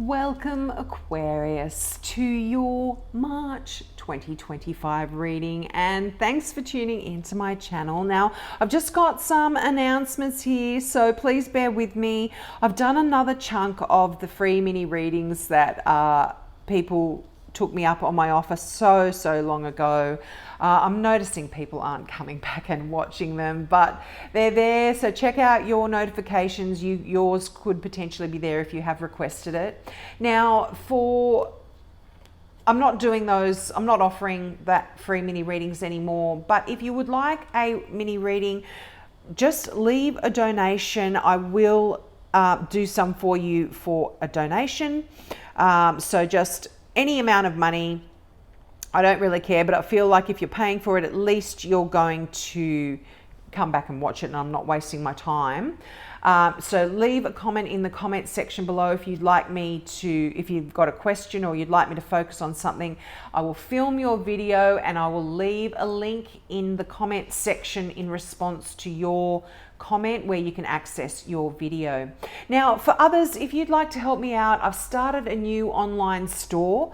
Welcome, Aquarius, to your March 2025 reading, and thanks for tuning into my channel. Now, I've just got some announcements here, so please bear with me. I've done another chunk of the free mini readings that people took me up on my offer so long ago. I'm noticing people aren't coming back and watching them, but they're there, so check out your notifications. Yours could potentially be there if you have requested it. Now, I'm not doing those, I'm not offering that free mini readings anymore, but if you would like a mini reading, just leave a donation. I will do some for you for a donation. So just any amount of money, I don't really care, but I feel like if you're paying for it, at least you're going to come back and watch it and I'm not wasting my time. So leave a comment in the comment section below if you'd like me to, if you've got a question or you'd like me to focus on something. I will film your video and I will leave a link in the comment section in response to your comment where you can access your video. Now, for others, if you'd like to help me out, I've started a new online store.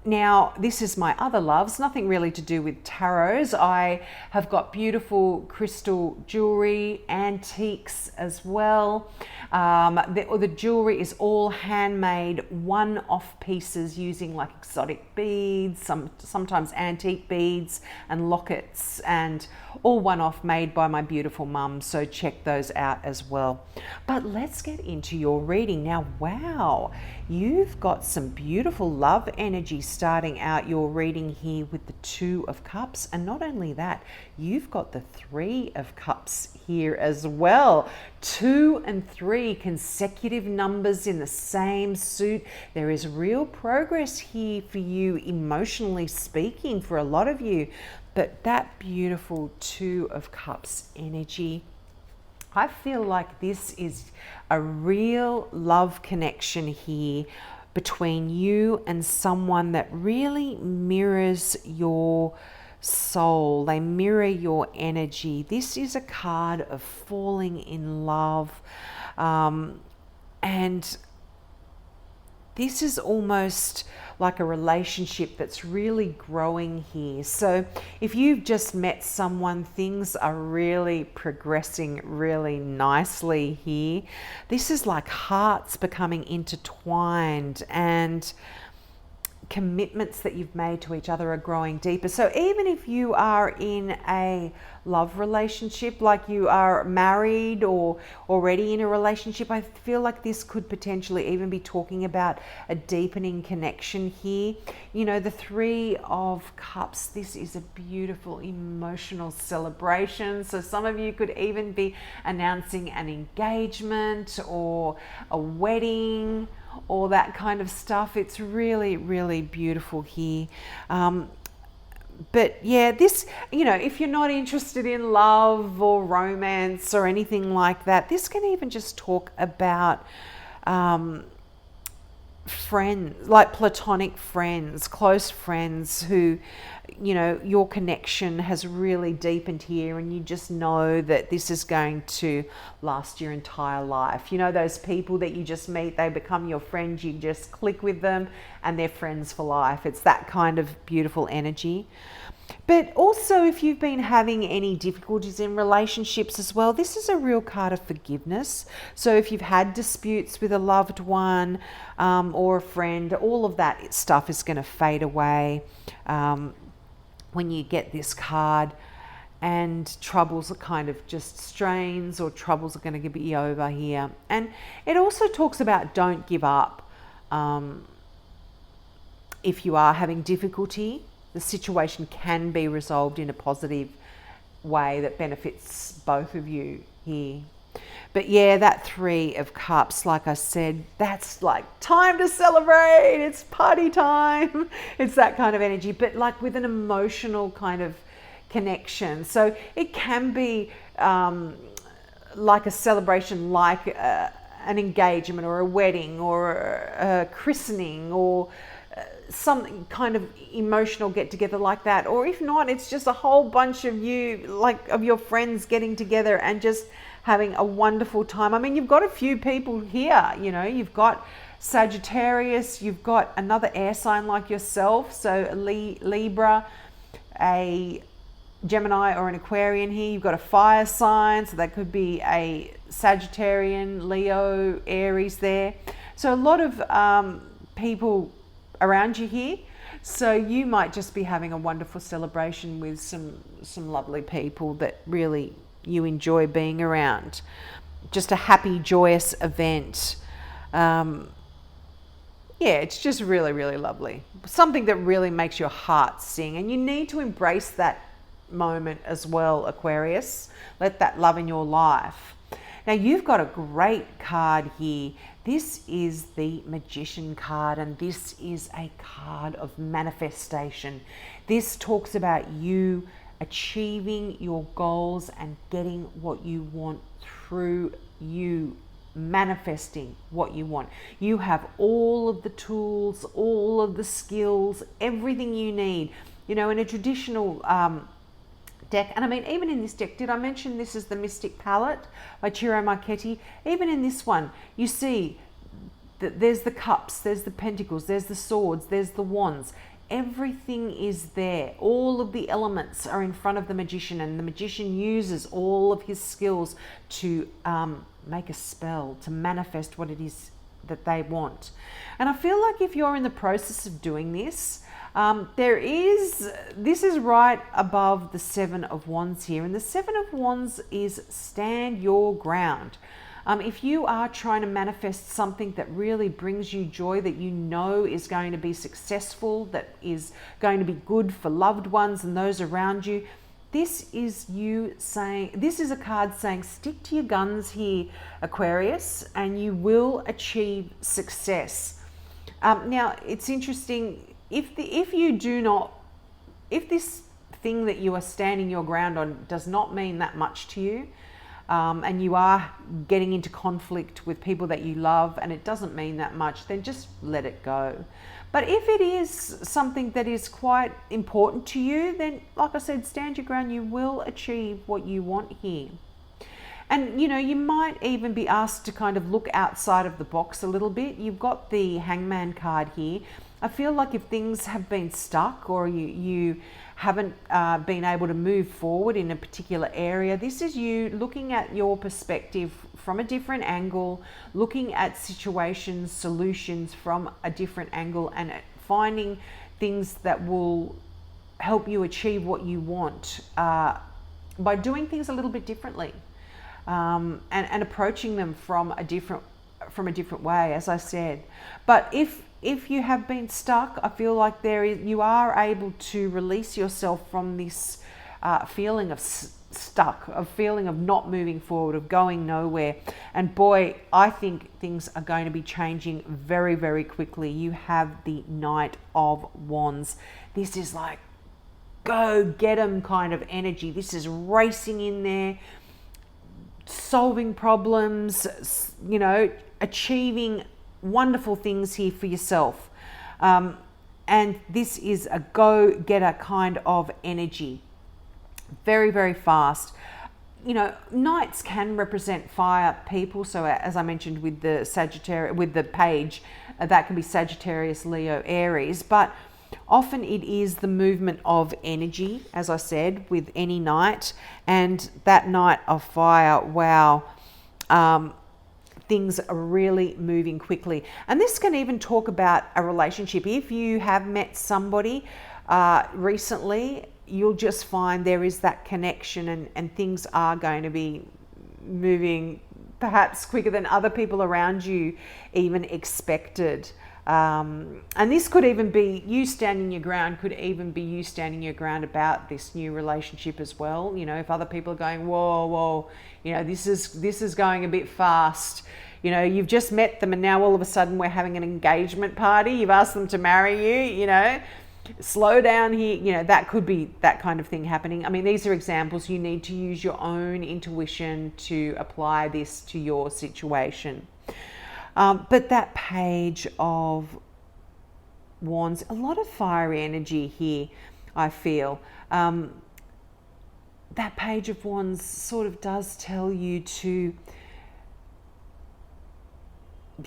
Now, this is my other loves, nothing really to do with tarots. I have got beautiful crystal jewelry, antiques as well. The jewelry is all handmade, one-off pieces using like exotic beads, sometimes antique beads and lockets, and all one-off made by my beautiful mum. So check those out as well. But let's get into your reading now. Wow, you've got some beautiful love energy starting out your reading here with the Two of Cups, and not only that, you've got the Three of Cups here as well. 2 and 3 consecutive numbers in the same suit. There is real progress here for you, emotionally speaking, for a lot of you. But that beautiful Two of Cups energy, I feel like this is a real love connection here between you and someone that really mirrors your soul. They mirror your energy. This is a card of falling in love. And this is almost like a relationship that's really growing here. So if you've just met someone, things are really progressing really nicely here. This is like hearts becoming intertwined, and commitments that you've made to each other are growing deeper. So even if you are in a love relationship, like you are married or already in a relationship, I feel like this could potentially even be talking about a deepening connection here. You know, the Three of Cups, this is a beautiful emotional celebration. So some of you could even be announcing an engagement or a wedding, all that kind of stuff. It's really, really beautiful here. But yeah, this, you know, if you're not interested in love or romance or anything like that, this can even just talk about friends, like platonic friends, close friends who, you know, your connection has really deepened here and you just know that this is going to last your entire life. You know, those people that you just meet, they become your friends, you just click with them and they're friends for life. It's that kind of beautiful energy. But also, if you've been having any difficulties in relationships as well, this is a real card of forgiveness. So if you've had disputes with a loved one or a friend, all of that stuff is going to fade away when you get this card, and troubles are kind of just strains, or troubles are going to be over here. And it also talks about don't give up. If you are having difficulty, the situation can be resolved in a positive way that benefits both of you here. But yeah, that Three of Cups, like I said, that's like time to celebrate. It's party time. It's that kind of energy, but like with an emotional kind of connection. So it can be like a celebration, like an engagement or a wedding or a christening or some kind of emotional get together like that. Or if not, it's just a whole bunch of you, like of your friends getting together and just having a wonderful time. I mean, you've got a few people here, you know, you've got Sagittarius, you've got another air sign like yourself, so a Libra, a Gemini or an Aquarian here. You've got a fire sign, so that could be a Sagittarian, Leo, Aries there. So a lot of people around you here. So you might just be having a wonderful celebration with some lovely people that really you enjoy being around. Just a happy, joyous event. Yeah, it's just really, really lovely. Something that really makes your heart sing, and you need to embrace that moment as well, Aquarius. Let that love in your life. Now, you've got a great card here. This is the Magician card, and this is a card of manifestation. This talks about you achieving your goals and getting what you want through you manifesting what you want. You have all of the tools, all of the skills, everything you need. You know, in a traditional deck, and I mean, even in this deck, did I mention this is the Mystic Palette by Ciro Marchetti? Even in this one, you see that there's the cups, there's the pentacles, there's the swords, there's the wands. Everything is there. All of the elements are in front of the magician, and the magician uses all of his skills to make a spell, to manifest what it is that they want. And I feel like if you're in the process of doing this, this is right above the Seven of Wands here, and the Seven of Wands is stand your ground. If you are trying to manifest something that really brings you joy, that you know is going to be successful, that is going to be good for loved ones and those around you, this is you saying, this is a card saying, stick to your guns here, Aquarius, and you will achieve success. Now, it's interesting, if this thing that you are standing your ground on does not mean that much to you, and you are getting into conflict with people that you love and it doesn't mean that much, then just let it go. But if it is something that is quite important to you, then like I said, stand your ground. You will achieve what you want here. And you know, you might even be asked to kind of look outside of the box a little bit. You've got the Hangman card here. I feel like if things have been stuck, or you haven't been able to move forward in a particular area, this is you looking at your perspective from a different angle, looking at situations, solutions from a different angle, and finding things that will help you achieve what you want by doing things a little bit differently, and approaching them from a different way, as I said. But if you have been stuck, I feel like you are able to release yourself from this feeling of stuck, of feeling of not moving forward, of going nowhere. And boy, I think things are going to be changing very, very quickly. You have the Knight of Wands. This is like go get 'em kind of energy. This is racing in there, solving problems, you know, achieving wonderful things here for yourself. And this is a go-getter kind of energy. Very, very fast. You know, knights can represent fire people. So as I mentioned with the Sagittarius, with the page, that can be Sagittarius, Leo, Aries. But often it is the movement of energy, as I said, with any knight. And that Knight of Fire, wow. Things are really moving quickly. And this can even talk about a relationship. If you have met somebody recently, you'll just find there is that connection, and things are going to be moving perhaps quicker than other people around you even expected. And this could even be you standing your ground, could even be you standing your ground about this new relationship as well. You know, if other people are going, whoa, you know, this is going a bit fast. You know, you've just met them and now all of a sudden we're having an engagement party. You've asked them to marry you, you know, slow down here. You know, that could be that kind of thing happening. I mean, these are examples. You need to use your own intuition to apply this to your situation. But that Page of Wands, a lot of fiery energy here, I feel. that Page of Wands sort of does tell you to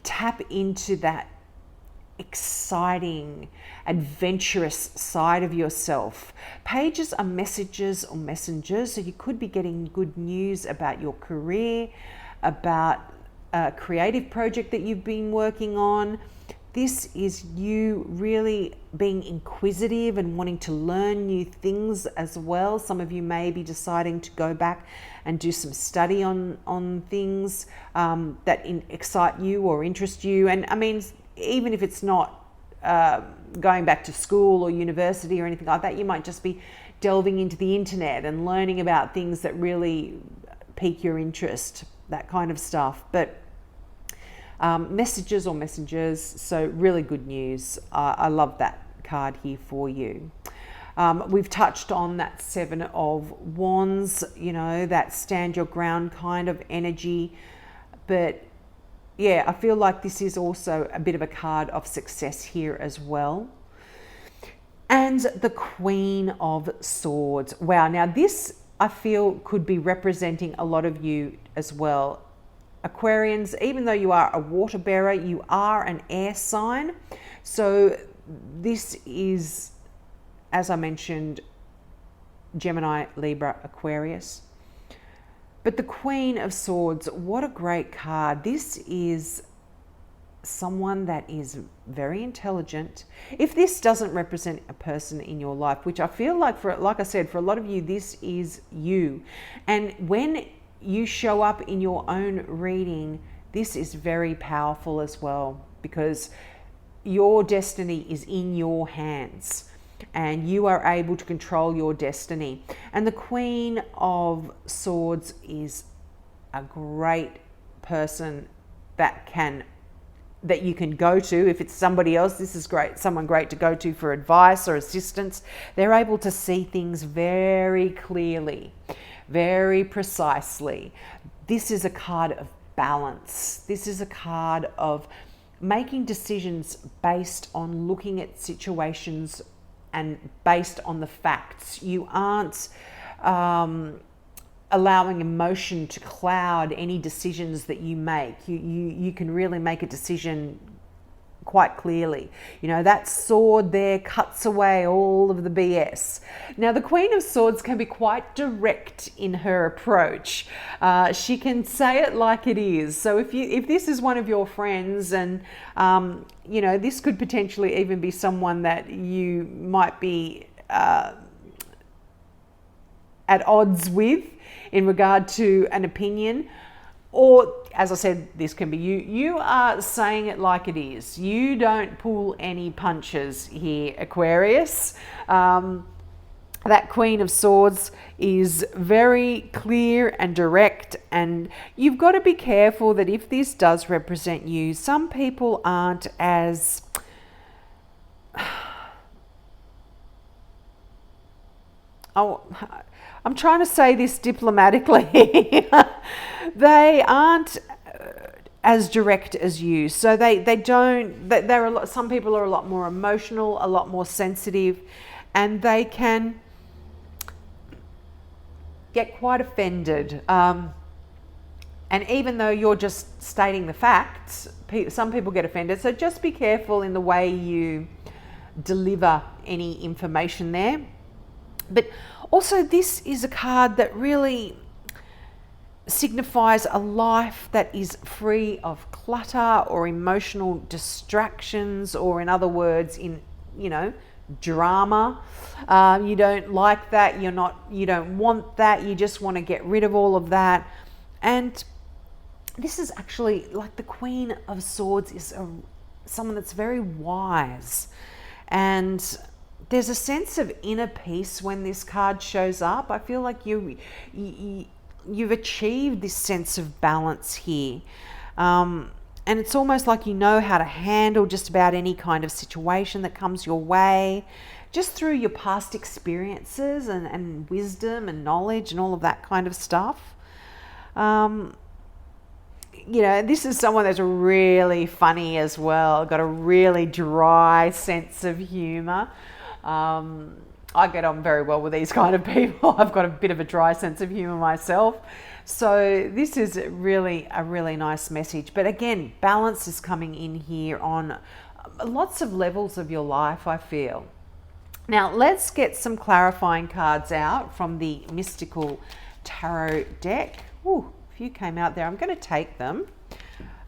tap into that exciting, adventurous side of yourself. Pages are messages or messengers, so you could be getting good news about your career, about a creative project that you've been working on. This is you really being inquisitive and wanting to learn new things as well. Some of you may be deciding to go back and do some study on things that excite you or interest you. And I mean, even if it's not going back to school or university or anything like that, you might just be delving into the internet and learning about things that really pique your interest, that kind of stuff. But messages or messengers, so really good news. I love that card here for you. We've touched on that Seven of Wands, you know, that stand your ground kind of energy. But yeah, I feel like this is also a bit of a card of success here as well. And the Queen of Swords. Wow, now this I feel could be representing a lot of you as well. Aquarians, even though you are a water bearer, you are an air sign. So this is, as I mentioned, Gemini, Libra, Aquarius. But the Queen of Swords, what a great card. This is someone that is very intelligent. If this doesn't represent a person in your life, which I feel like, like I said, for a lot of you, this is you. And when you show up in your own reading, this is very powerful as well, because your destiny is in your hands and you are able to control your destiny. And the Queen of Swords is a great person that you can go to. If it's somebody else, this is great, someone great to go to for advice or assistance. They're able to see things very clearly, very precisely. This is a card of balance. This is a card of making decisions based on looking at situations and based on the facts. You aren't allowing emotion to cloud any decisions that you make. You can really make a decision quite clearly. You know, that sword there cuts away all of the BS. Now, the Queen of Swords can be quite direct in her approach. She can say it like it is. So if this is one of your friends, and you know, this could potentially even be someone that you might be at odds with in regard to an opinion, or as I said, this can be you. You are saying it like it is. You don't pull any punches here, Aquarius. That Queen of Swords is very clear and direct, and you've got to be careful that if this does represent you, some people aren't as I'm trying to say this diplomatically. They aren't as direct as you. So some people are a lot more emotional, a lot more sensitive, and they can get quite offended. And even though you're just stating the facts, some people get offended. So just be careful in the way you deliver any information there. But also, this is a card that really signifies a life that is free of clutter or emotional distractions, or in other words, drama. You don't like that. You don't want that. You just want to get rid of all of that. And this is actually, like, the Queen of Swords is someone that's very wise, and there's a sense of inner peace when this card shows up. I feel like you've achieved this sense of balance here. And it's almost like you know how to handle just about any kind of situation that comes your way, just through your past experiences and wisdom and knowledge and all of that kind of stuff. This is someone that's really funny as well, got a really dry sense of humor. I get on very well with these kind of people. I've got a bit of a dry sense of humor myself. So this is really a really nice message. But again, balance is coming in here on lots of levels of your life, I feel. Now let's get some clarifying cards out from the Mystical Tarot deck. Ooh, a few came out there. I'm going to take them.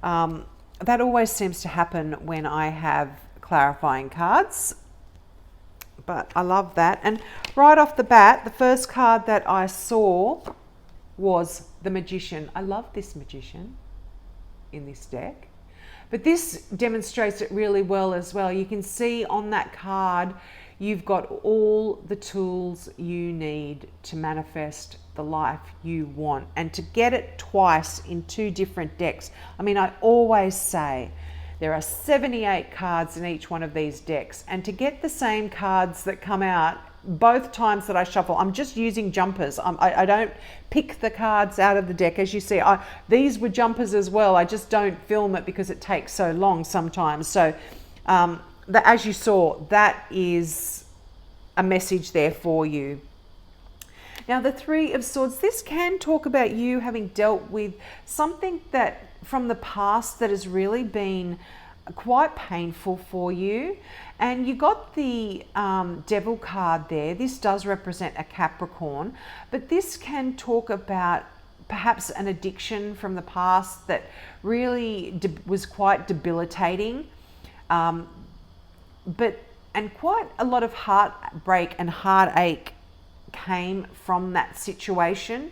That always seems to happen when I have clarifying cards. But I love that. And right off the bat, the first card that I saw was the Magician. I love this Magician in this deck. But this demonstrates it really well as well. You can see on that card, you've got all the tools you need to manifest the life you want. And to get it twice in two different decks. I mean, I always say, there are 78 cards in each one of these decks, and to get the same cards that come out both times that I shuffle, I'm just using jumpers. I don't pick the cards out of the deck. As you see, these were jumpers as well. I just don't film it because it takes so long sometimes. So as you saw, that is a message there for you. Now, the Three of Swords, this can talk about you having dealt with something that from the past that has really been quite painful for you. And you got the Devil card there. This does represent a Capricorn, but this can talk about perhaps an addiction from the past that really was quite debilitating, and quite a lot of heartbreak and heartache came from that situation.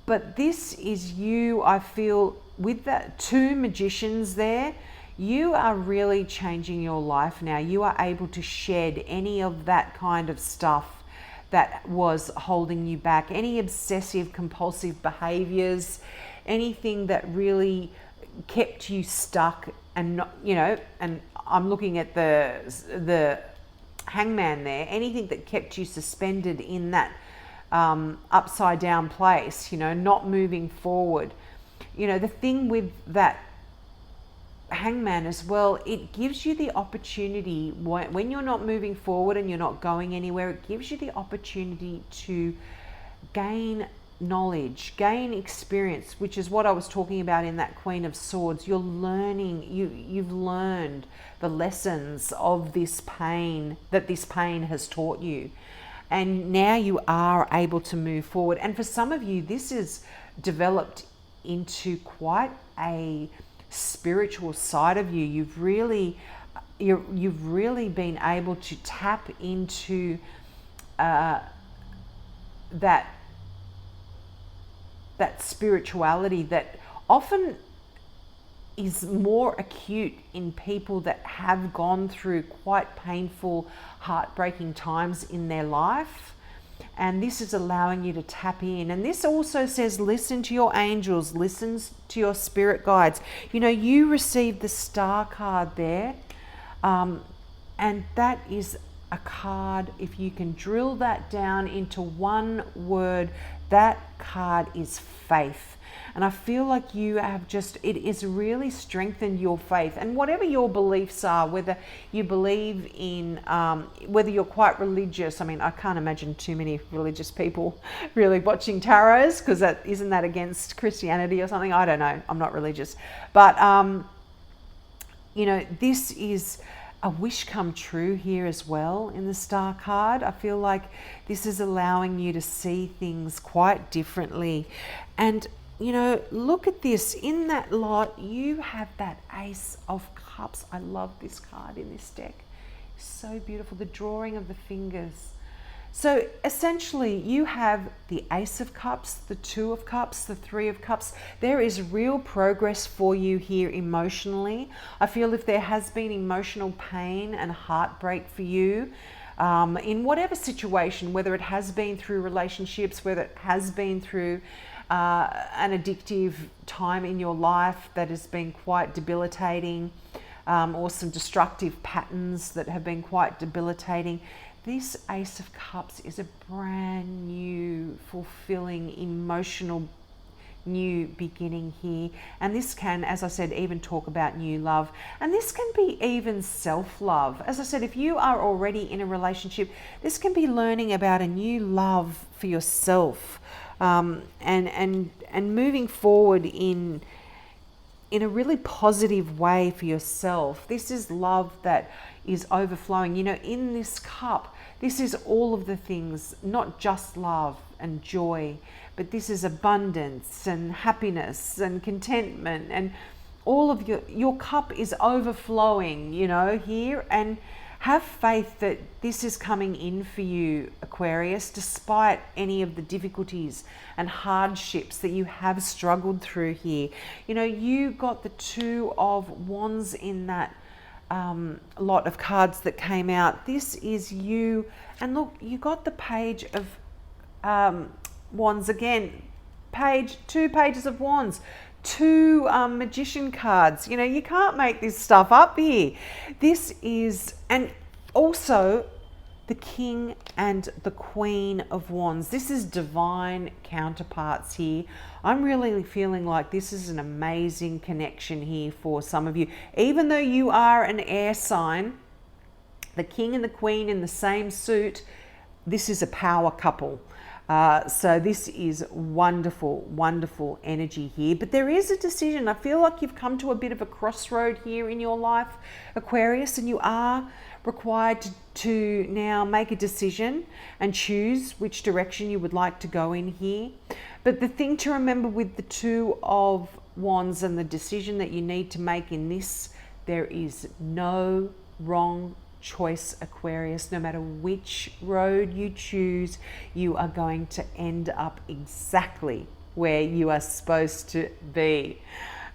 But this is you, I feel, with that two magicians there, you are really changing your life now. You are able to shed any of that kind of stuff that was holding you back, any obsessive compulsive behaviors, anything that really kept you stuck and not, and I'm looking at the Hangman there, anything that kept you suspended in that upside down place, not moving forward. The thing with that Hangman as well, it gives you the opportunity when you're not moving forward and you're not going anywhere, it gives you the opportunity to gain knowledge, gain experience, which is what I was talking about in that Queen of Swords. You're learning, you've learned the lessons of this pain that this pain has taught you. And now you are able to move forward. And for some of you, this is developed into quite a spiritual side of you. You've really been able to tap into that spirituality that often is more acute in people that have gone through quite painful, heartbreaking times in their life. And this is allowing you to tap in. And this also says, listen to your angels, listen to your spirit guides. You received the Star card there. And that is a card, if you can drill that down into one word, that card is faith. And I feel like you have it has really strengthened your faith. And whatever your beliefs are, whether you believe in, whether you're quite religious. I mean, I can't imagine too many religious people really watching tarots, because isn't that against Christianity or something? I don't know. I'm not religious. But, this is a wish come true here as well in the Star card. I feel like this is allowing you to see things quite differently. And look at this. In that lot, you have that Ace of Cups. I love this card in this deck. So beautiful. The drawing of the fingers. So essentially, you have the Ace of Cups, the Two of Cups, the Three of Cups. There is real progress for you here emotionally. I feel if there has been emotional pain and heartbreak for you, in whatever situation, whether it has been through relationships, whether it has been through an addictive time in your life that has been quite debilitating, or some destructive patterns that have been quite debilitating, this Ace of Cups is a brand new, fulfilling, emotional new beginning here. And this can, as I said, even talk about new love. And this can be even self-love. As I said, if you are already in a relationship, this can be learning about a new love for yourself, and moving forward in a really positive way for yourself. This is love that is overflowing. You know, in this cup, this is all of the things, not just love and joy, but this is abundance and happiness and contentment, and all of your cup is overflowing, you know, here. And have faith that this is coming in for you, Aquarius, despite any of the difficulties and hardships that you have struggled through here. You know, you got the Two of Wands in that lot of cards that came out. This is you. And look, you got the Page of Wands again. Two pages of Wands. Two magician cards. You know, you can't make this stuff up here. This is, and also the King and the Queen of Wands. This is divine counterparts here. I'm really feeling like this is an amazing connection here for some of you. Even though you are an air sign, the King and the Queen in the same suit, this is a power couple. So this is wonderful, wonderful energy here. But there is a decision. I feel like you've come to a bit of a crossroad here in your life, Aquarius, and you are required to now make a decision and choose which direction you would like to go in here. But the thing to remember with the Two of Wands and the decision that you need to make in this, there is no wrong choice, Aquarius. No matter which road you choose, you are going to end up exactly where you are supposed to be.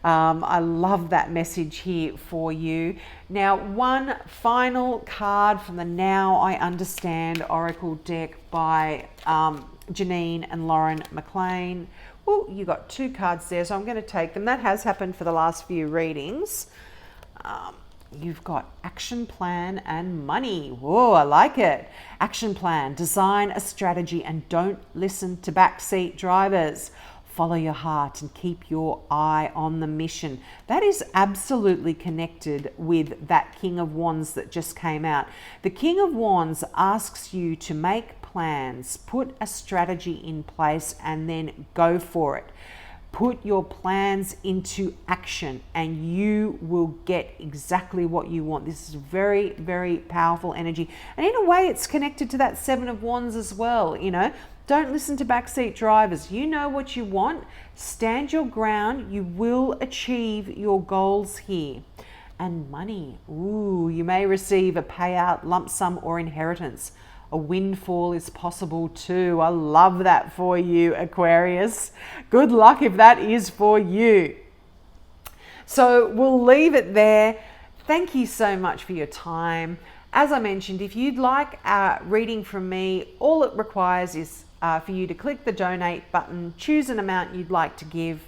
I love that message here for you. Now, one final card from the Now I Understand Oracle deck by Janine and Lauren McLean. Well, you got two cards there, so I'm going to take them. That has happened for the last few readings. You've got action plan and money. Whoa, I like it. Action plan, design a strategy and don't listen to backseat drivers. Follow your heart and keep your eye on the mission. That is absolutely connected with that King of Wands that just came out. The King of Wands asks you to make plans, put a strategy in place, and then go for it. Put your plans into action and you will get exactly what you want. This is very, very powerful energy. And in a way, it's connected to that Seven of Wands as well. You know, don't listen to backseat drivers. You know what you want. Stand your ground. You will achieve your goals here. And money. Ooh, you may receive a payout, lump sum, or inheritance. A windfall is possible too. I love that for you, Aquarius. Good luck if that is for you. So we'll leave it there. Thank you so much for your time. As I mentioned, if you'd like a reading from me, all it requires is for you to click the donate button, choose an amount you'd like to give,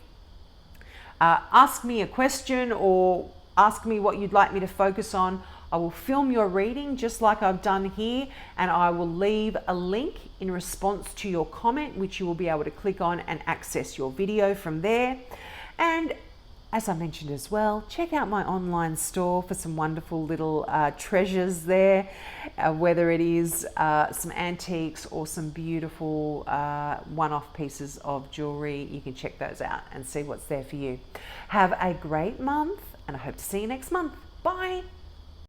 ask me a question or ask me what you'd like me to focus on. I will film your reading just like I've done here, and I will leave a link in response to your comment, which you will be able to click on and access your video from there. And as I mentioned as well, check out my online store for some wonderful little treasures there, whether it is some antiques or some beautiful one-off pieces of jewelry. You can check those out and see what's there for you. Have a great month, and I hope to see you next month. Bye.